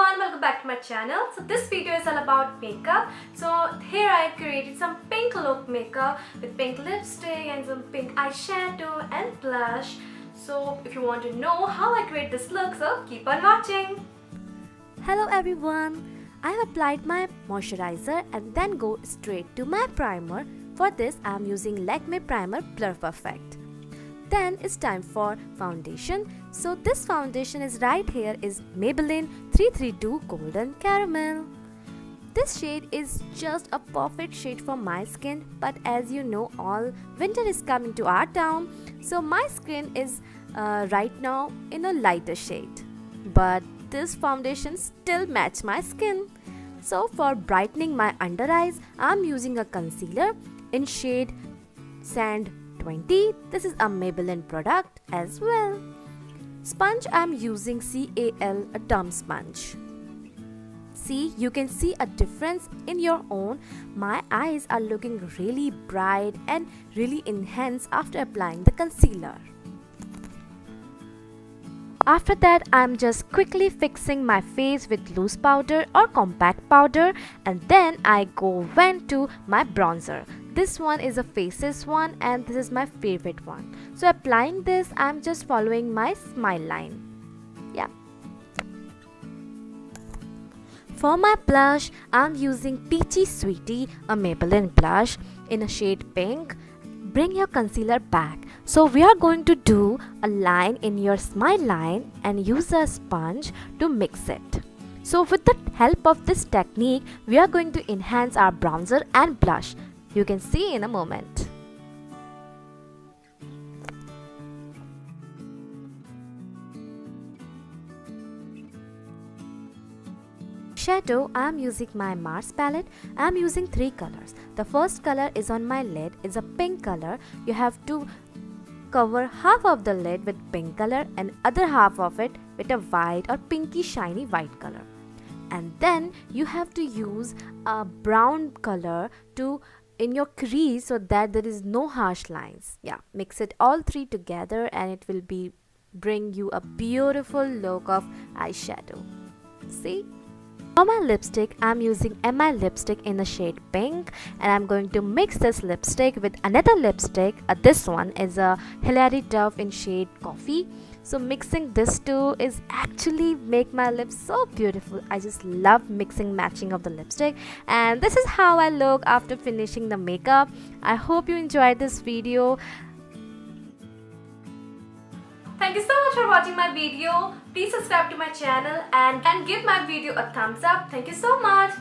everyone, welcome back to my channel. So this video is all about makeup. So here I created some pink look makeup with pink lipstick and some pink eyeshadow and blush. So if you want to know how I create this look, so keep on watching. Hello everyone, I have applied my moisturizer and then go straight to my primer. For this I am using Lakme Primer Blur Perfect. Then it's time for foundation. So this foundation is right here is Maybelline 332 Golden Caramel. This shade is just a perfect shade for my skin, but as you know, all winter is coming to our town, so my skin is right now in a lighter shade, but this foundation still match my skin. So for brightening my under eyes, I'm using a concealer in shade Sand 20. This is a Maybelline product as well. Sponge, I'm using CAL, a dumb sponge. See, you can see a difference in your own. My eyes are looking really bright and really enhanced after applying the concealer. After that, I'm just quickly fixing my face with loose powder or compact powder, and then I went to my bronzer. This one is a Faces one and this is my favorite one. So applying this, I'm just following my smile line. Yeah. For my blush, I'm using Peachy Sweetie, a Maybelline blush in a shade pink. Bring your concealer back. So we are going to do a line in your smile line and use a sponge to mix it. So with the help of this technique, we are going to enhance our bronzer and blush. You can see in a moment. Shadow, I am using my Mars palette. I am using 3 colors. The first color is on my lid, is a pink color. You have to cover half of the lid with pink color and other half of it with a white or pinky shiny white color. And then you have to use a brown color to in your crease so that there is no harsh lines. Yeah, mix it all 3 together and it will bring you a beautiful look of eyeshadow. See? For my lipstick, I'm using MI lipstick in the shade pink, and I'm going to mix this lipstick with another lipstick. This one is a Hilary Dove in shade coffee. So mixing this two is actually make my lips so beautiful. I just love mixing matching of the lipstick, and this is how I look after finishing the makeup. I hope you enjoyed this video. Thank you so much for watching my video. Please subscribe to my channel and give my video a thumbs up. Thank you so much.